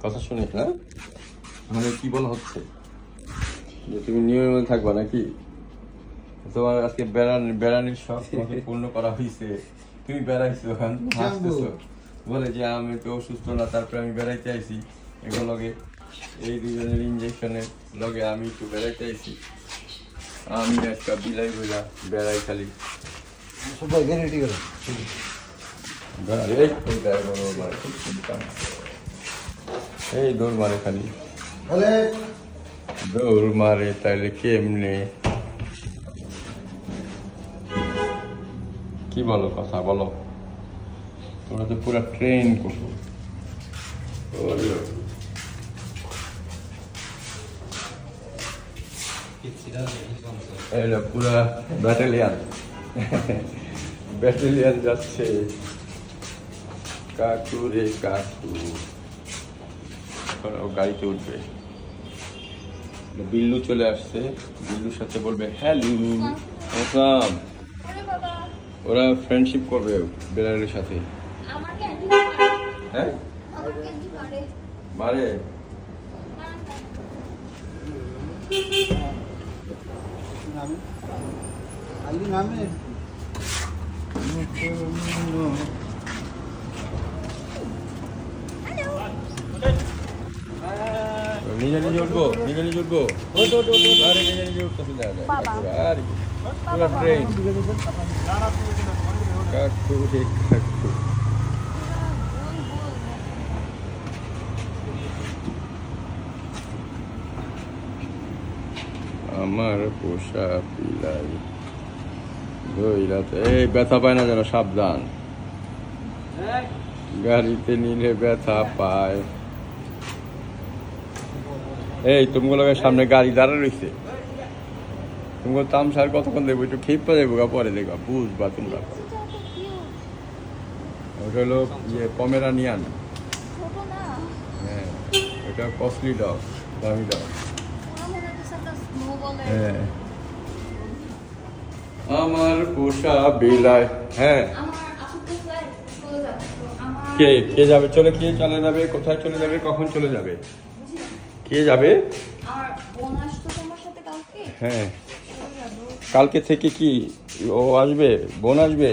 কথা শুনিস না, মানে কি বলা হচ্ছে যে তুমি নিয়মের মধ্যে থাকবা নাকি? তোমার আজকে বেড়ানির শখ তোমাকে পূর্ণ করা হয়েছে, তুমি বেড়াইছো, ওখান হাসতেছো, বলে যে আমি তো অসুস্থ না, তারপরে আমি বেড়াইতে আইছি এগুলো লগে, এই দুজনের ইঞ্জেকশনের লগে আমি একটু বেড়াইতে আইছি। আমি একটা বিলাই বোঝা বেড়াই খালি এই দৌড় মারে খালি দৌড় মারে, তাইলে কেমনে কি বলো, কথা বলো, তোমরা তো পুরা ট্রেন করবো। এটা পুরা ব্যাটালিয়ান যাচ্ছে। কাকু রে কাকু, গাড়িতে উঠবে, বিল্লু চলে আসছে, বিল্লুর সাথে বলবে হ্যালো আসসালাম। ওরা ফ্রেন্ডশিপ করবে বেলালের সাথে। হ্যাঁ মারে নিজে নিজে উঠবো, নিজে নিজে উঠবো, আরে নিজে নিজে উঠতে যায় আরে পুরা ট্রেন। কাকু রে কাকু, আমার পোষা পিলাই দইরাতে, এই ব্যথা পায় না যেন, সাবধান, গাড়িতে নিলে ব্যথা পায়। এই তোমাগুলোকে সামনে গাড়ি দাঁড়া রয়েছে, তোমাকে তামসার কতক্ষণ দেবো, একটু খেপা দেবো, পরে দেখবা বুঝবা তোমরা। ওটা হলো ইয়ে পমেরানিয়ান, হ্যাঁ এটা কস্টলি ডগ, দামি ডগ। হ্যাঁ আমার পোষা বিলাই। হ্যাঁ কে কে যাবে, চলে কে চলে যাবে, কোথায় চলে যাবে, কখন চলে যাবে, কে যাবে? হ্যাঁ কালকে থেকে কি ও আসবে, বোন আসবে?